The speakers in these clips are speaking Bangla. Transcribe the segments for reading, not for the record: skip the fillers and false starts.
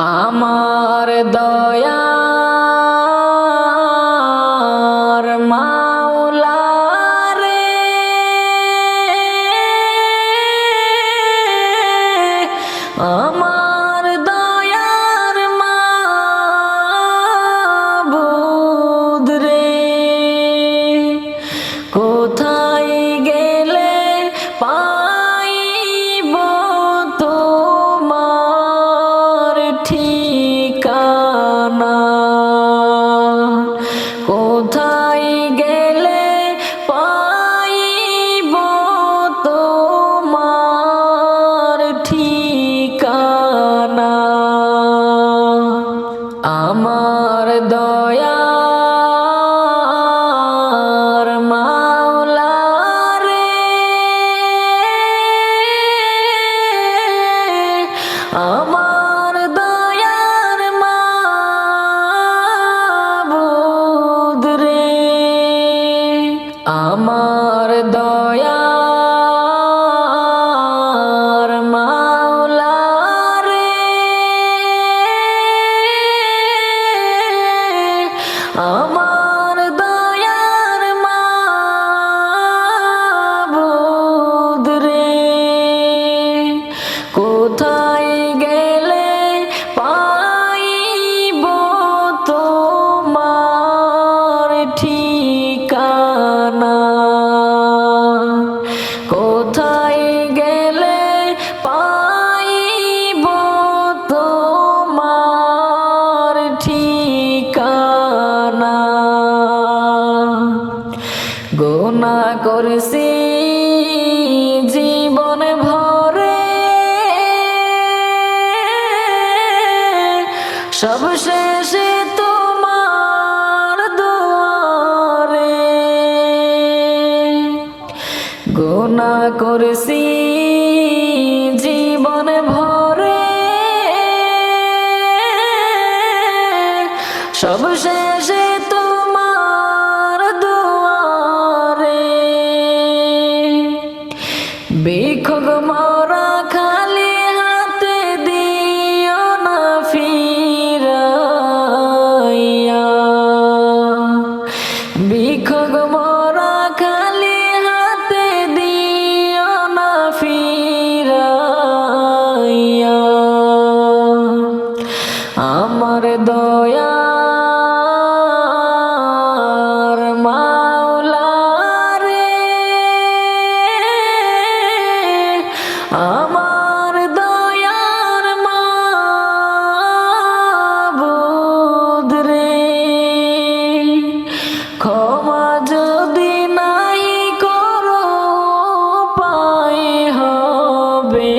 আমার দয়ার মাওলা রে, আমার দয়ার মাবুদ রে, কোথায় গেলে পাইব তোমার ঠিকানা, কোথায় গেলে পাইব তোমার ঠিকানা। আমার দয়ার মাওলা রে, আমার দয়ার মাবুদ রে, আমার দয়ার মাওলা রে, আমার দয়ার মাবুদ রে, কোথায় গেলে পাইব তোমার ঠিকানা, কোথায় গেলে পাইব তোমার ঠিকানা। গুনাহ করছি জীবন ভরে, সব শেষে তোমার দুয়ারে, গুনাহ করছি জীবন ভরে, সব শেষে তোমার দুয়ারে, ভিক্ষুক মরা খালি হাতে দিও না ফিরাইয়া, ভিক্ষুক মরা খালি হাতে দিও না ফিরাইয়া। আমার দয়ার মাওলা রে, আমার দয়ার মাবুদ রে, ক্ষমা যদি নাই করো পাই হবে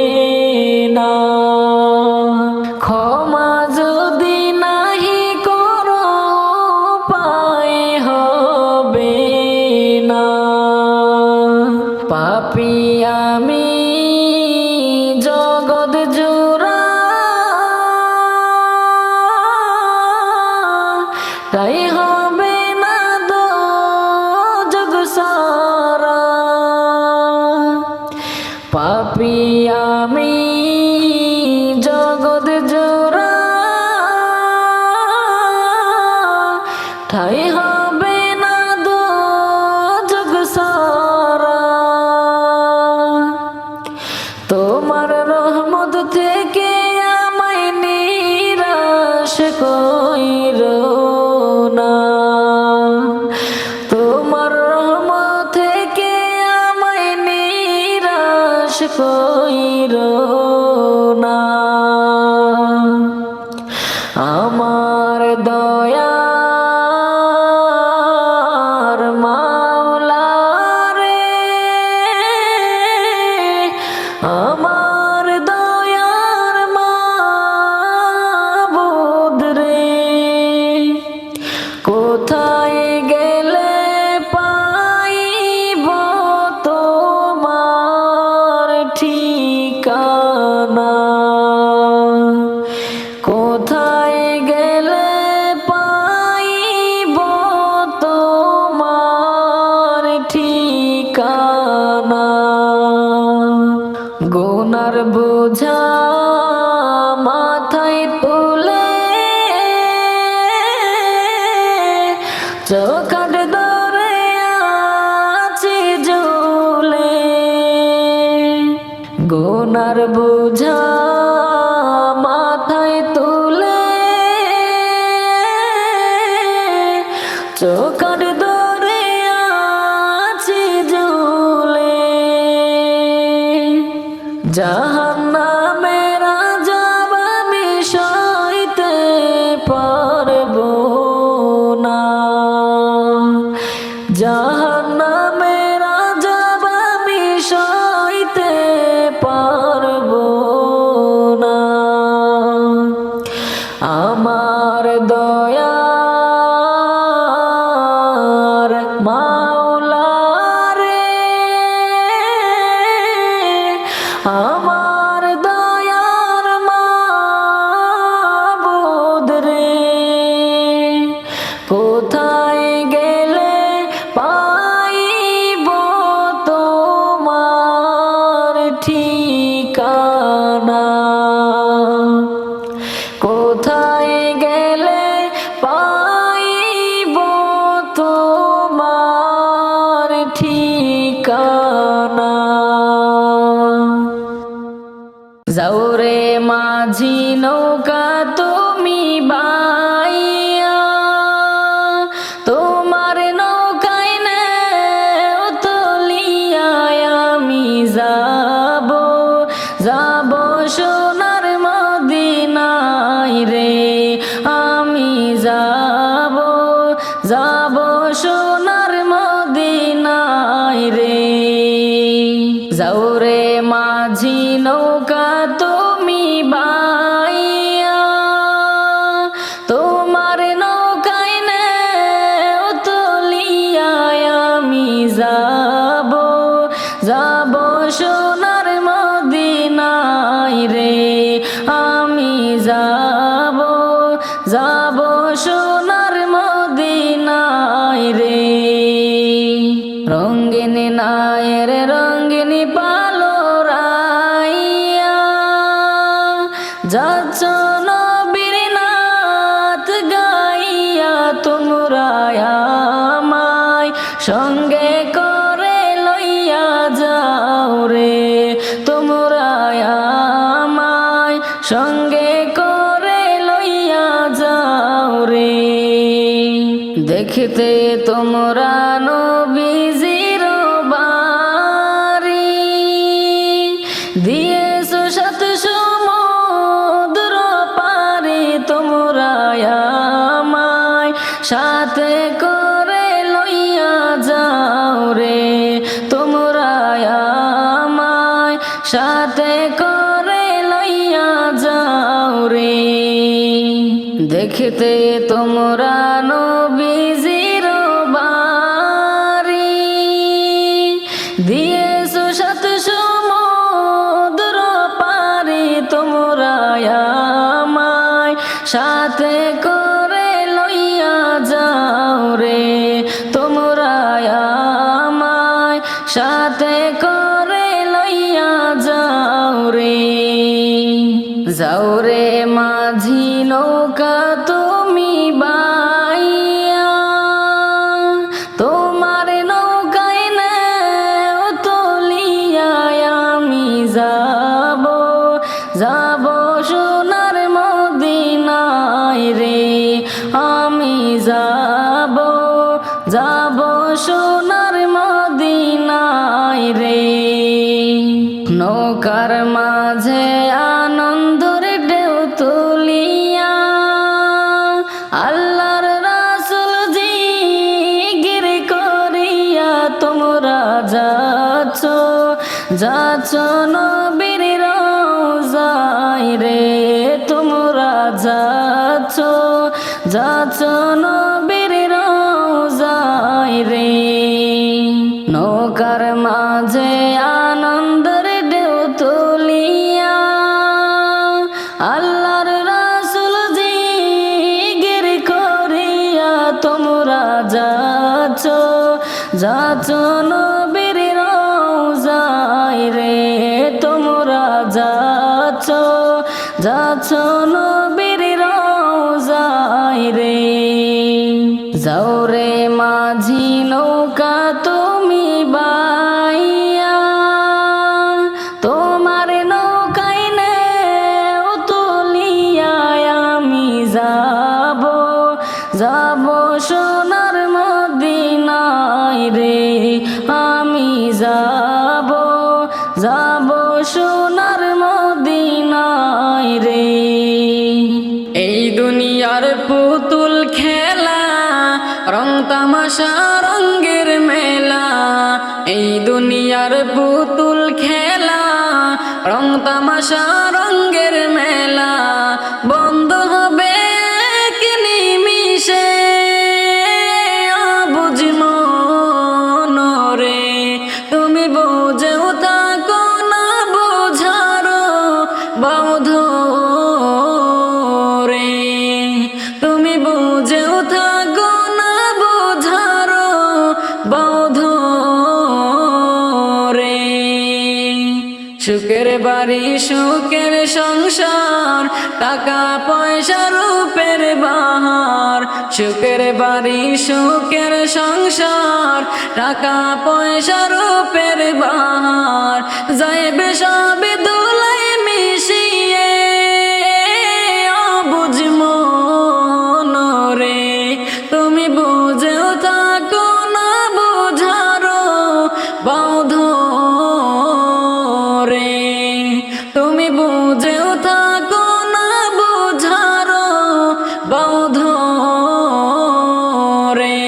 না, ক্ষমা যদি নাহি করো পাই হবে না। পাপী আমি জগৎ জোড়া, তাই হবে না দোজখ সারা, পাপী আমি জগৎ জোড়া, ঠাই হবে না দোজখ সারা। তোমার রহমত থেকে আমায় নিরাশ কইরো না, তোমার রহমত থেকে আমায় নিরাশ কইরো না। আমার দয়ার মাওলা রে, আমার দয়ার মাবুদ রে, কোথায় গেলে পাইব তোমার ঠিকানা, কোথায় গেলে আমার দয়ার মাওলা রে, আমার দয়ার মাবুদ রে, কোথায় গেলে পাইব তোমার ঠিকানা, কোথায় গেলে পাইব তোমার ঠিকানা। যাওরে মাঝি নৌকা তুমি বাইয়া, তোমার নৌকায় নেও তলিয়া আমি যাব, যাব সোনার মদিনায় রে, আমি যাব, যাব সোনার মদিনায় রে। যাওরে মাঝি নৌকা তুমি বাইয়া, তোমার নৌকায় নেও তলিয়া আমি যাব, যাব সোনার মদিনায় রে, আমি যাব, যাব সোনার মদিনায় রে। রঙ্গিন নায়ের রঙ্গিন পালো রাইয়া, যাচ্ছ নবীর নাত গাইয়া, তোমরা আমায় সঙ্গে করে লইয়া যাও রে, তোমরা আমায় সঙ্গে করে লইয়া যাও রে। দেখতে তোমরা নবীজির বাড়ি, দিয়েছো সাত সমুদ্র পারি, তোমরা আমায় সাথে করে লইয়া যাও রে, তোমরা আমায় সাথে করে লইয়া যাও রে। দেখতে তোমরা নবীজির বাড়ি, দিয়েছো সাত সমুদ্র পারি, তোমরা আমায় সাথে করে লইয়া যাও রে, তোমরা আমায় সাথে করে লইয়া যাও রে। যাও রে মাঝি নৌকা তুমি বাইয়া, তোমার নৌকায় নেও তলিয়া আমি যাব, যাব সোনার মদিনায় রে, আমি যাব, যাব সোনার মদিনায় রে। নৌকার মাঝে আনন্দের ঢেউ তুলিয়া, আল্লাহর রাসূল জিকির করিয়া, তোমরা যাচ্ছ, যাচ্ছ নবীর রওজায় রে, তোমরা যাচ্ছ, যাচ্ছ নবীর রওজায় রে। নৌকার মাঝে আনন্দের ঢেউ তুলিয়া, আল্লাহর রাসূল জিকির করিয়া, তোমরা যাচ্ছ, যাচ্ছ নবীর রওজায় রে, তোমরা যাচ্ছ, যাচ্ছ নবীর রওজায় রে। যাও রে মাঝি নৌকা তুমি বাইয়া, তোমার নৌকায় নেও তলিয়া আমি যাব, যাব সোনার মদিনায় রে, আমি যাব, যাব সোনার মদিনায় রে। এই দুনিয়ার পুতুল খেলা, রং তামাশা রঙ্গের মেলা, এই দুনিয়ার পুতুল খেলা, রং তামাশা রঙ্গের মেলা, বন্ধ হবে সুখের বাড়ি সুখের সংসার, টাকা পয়সা রূপের বাহার। সুখের বাড়ি সুখের সংসার, টাকা পয়সা রূপের বাহার। যাইবে সবে দোলায় মিশিয়ে, অবুঝ মন রে তুমি বুঝেও থাকো না বুঝারো বাঁধ রে। তুমি বুঝেও থাকো না বুঝারো বাঁধ রে।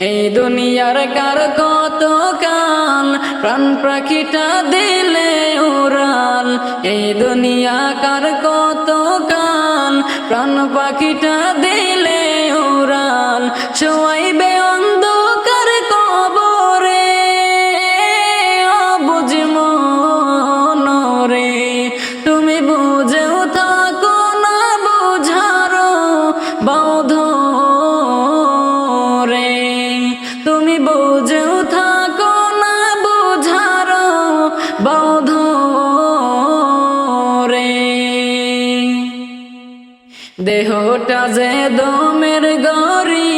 এই দুনিয়ার কার কত কাল, প্রাণ পাখিটা দিলে উড়াল। এই দুনিয়া কার কত কাল, প্রাণ পাখিটা দিলে উড়াল। শোয়াইবে অন্ধকার কবরে, অবুঝ মন রে তুমি বুঝেও থাকো না বুঝারো বাঁধ রে। তুমি বুঝেও থাকো না বুঝারো বাঁধ রে। দেহটা যে দমের গড়ি,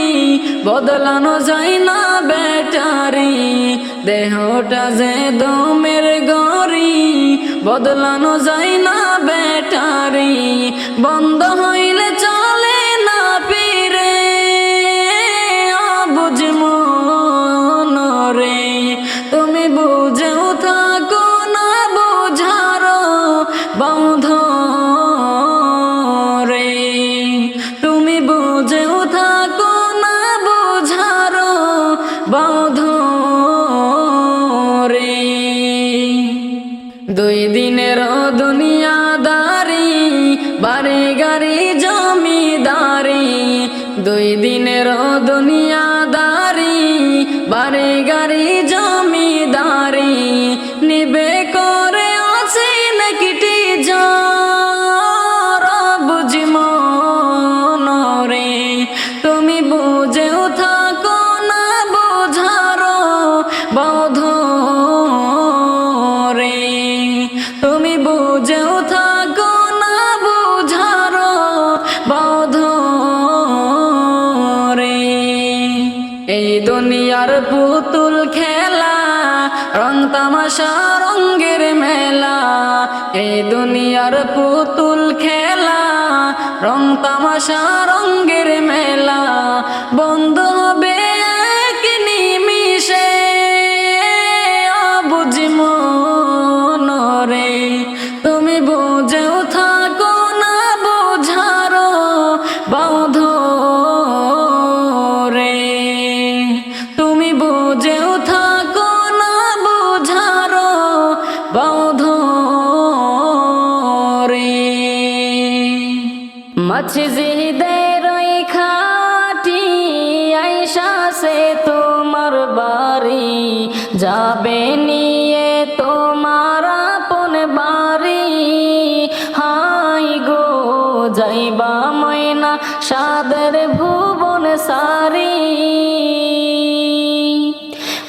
বদলানো যায় না ব্যাটারি। দেহটা যে দমের গড়ি, বদলানো যায় না ব্যাটারি। বন্ধ হইলে চলে না ফিরে, অবুঝ মন রে তুমি বুঝেও থাকো না বুঝারো বাঁধ রে। তুমি বুঝেও থাকো না বুঝারো বাঁধ রে। দুই দিনের দুনিয়াদারি, বাড়ি গাড়ি জমিদারি। দুই দিনের দুনিয়াদারি, বাড়ি গাড়ি জমিদারি। নিবে করে আছে নাকিটি জ্বর, বুঝ মন রে তুমি বুঝেও থাকো না বুঝারো বাঁধ রে। তুমি বুঝেও থাকো না বুঝারো বাঁধ রে। এই দুনিয়ার পুতুল খেলা, রং তামাশা রঙ্গের মেলা। এই দুনিয়ার পুতুল খেলা, রং তামাশা রঙ্গের মেলা। বন্ধ হবে এক নিমিষে, অবুঝ মন রে তুমি বুঝেও থাকো না বুঝারো বাঁধ রে। তুমি বুঝেও থাকো না বুঝারো বাঁধ রে। মসজিদের ওই খাটি আইসা সে তোমার বাড়ি, যাবে নিয়ে তোমার আপন বাড়ি। হাই গো যাইবা ময়না সাদের ভুবন সারি।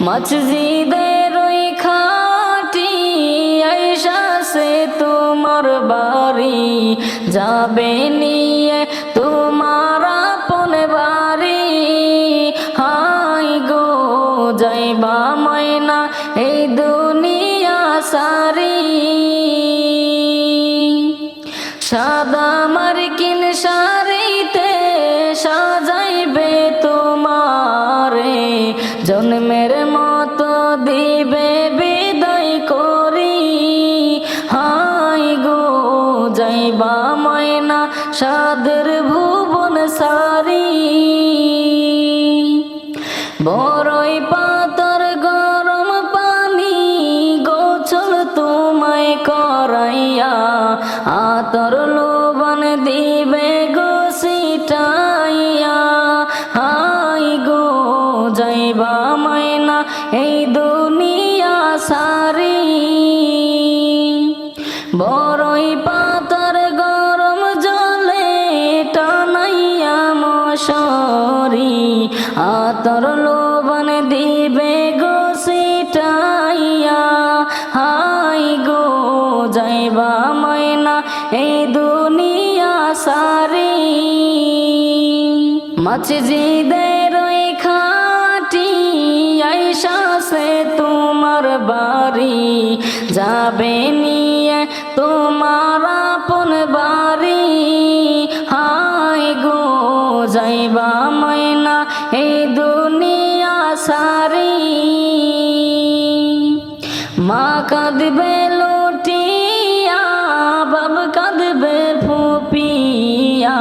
মসজিদের ওই খাটি আইসা সে তোমার বাড়ি, যাবে নিয়ে তোমার আপন বাড়ি। হাই গো যাইবা ময়না এই দুনিয়া সারি। সাদা মার্কিন শাড়িতে সাজাইবে তোমারে, জন্মের মতো দিবে বিদায় করি। হাই গো যাইবা ময়না সাদের ভুবন সারি। বড়ই পাতার গরম পানি গোছল তোমায় করাইয়া, আতর লোবান দিবে গো সিটাইয়া। হাই গো যাইবা ময়না এই দুনিয়া সারি। বড়ই পাতার গরম জলে টানাইয়া মশারি, আতর লোবান দিবে গো সিটাইয়া। সারি মসজিদের ওই খাটি আইসা সে তোমার বাড়ি যাবে নিয়ে তোমার আপন বাড়ি হায় গো যাইবা ময়না এই দুনিয়া সারি মা কাঁদবে লুটিয়া বাপ কাঁদবে ফুপিয়া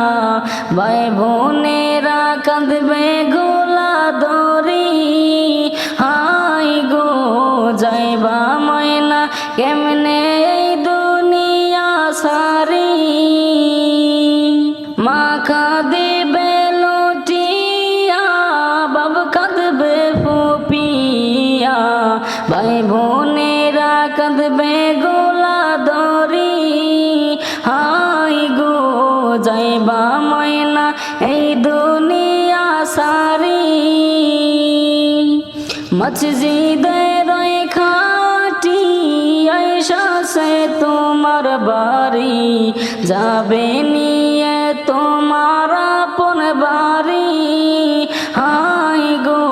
ভাই বোনেরা কাঁদবে গোলা দরি হাই গো যাইবা ময়না কেমনে এই দুনিয়া সারি মা কাঁদবে লুটিয়া বাপ কাঁদবে ফুপিয়া ভাই বোনেরা কাঁদবে গোলা দরি হাই গো যাইবা ময়না এই দুনিয়া সারি মসজিদের ওই খাটি আইসা সে তোমার বাড়ি যাবে নিয়ে তোমার আপন বাড়ি হাই গো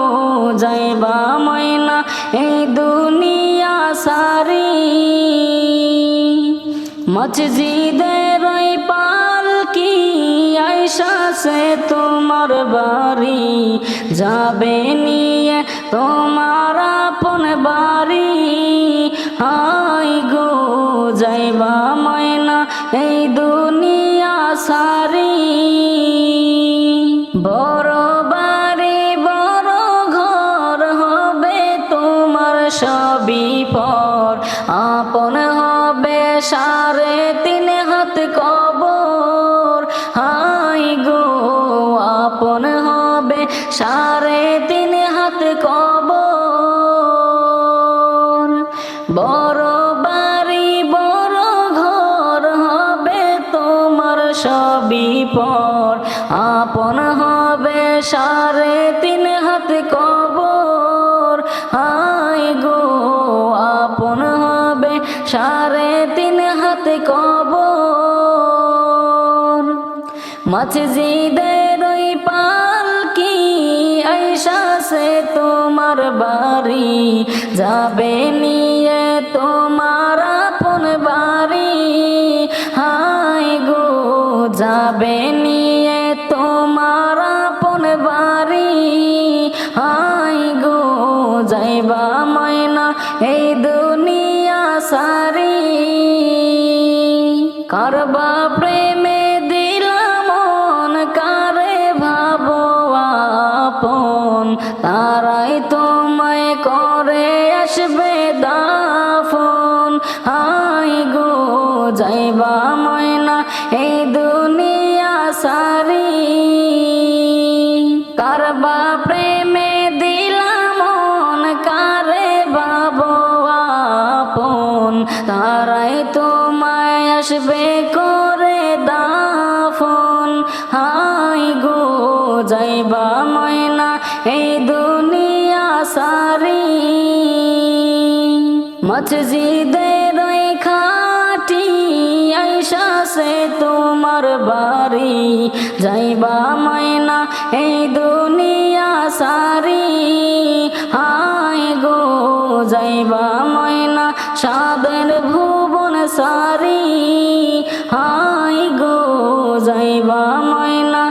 যাইবা ময়না এই দুনিয়া সারি মসজিদের ওই পালকি আইসা সে তোমার বাড়ি যাবে নিয়ে তোমার আপন বাড়ি হাই গো যাইবা ময়না এই দুনিয়া সারি বড় বাড়ি বড় ঘর হবে তোমার সবই পর আপন হবে সাড়ে তিন হাত কবর হাই গো আপন হবে সাড়ে তিন হাত কবর বড় বাড়ি বড় ঘর হবে তোমার সবই পর আপন হবে সাড়ে তিন হাত কবর হাই গো আপন হবে সাড়ে তিন হাত কবর মসজিদের ওই পালকি আইসা সে তোমার বাড়ি যাবে নিয়ে তোমার আপন বাড়ি হাই গো যাবে নিয়ে তোমার আপন বাড়ি হাই গো যাইবা ময়না এই দুনিয়া সারি কারবা প্রেমে দিলাম মন কারে ভাবো আপন তারাই তোমায় করে আসবে দাফন হাই গো যাইবা ময়না এই দুনিয়া সারি কারবা প্রেমে দিলাম মন কারে ভাবো আপন তারাই তোমায় আসবে করে দাফন হাই গো যাইবা ময়না এই দুনিয়া সারি মসজিদের ওই খাটি আইসা সে তোমার বাড়ি যাইবা ময়না এই দুনিয়া সারি হাই গো যাইবা ময়না সাদের ভুবন সারি হাই গো যাইবা ময়না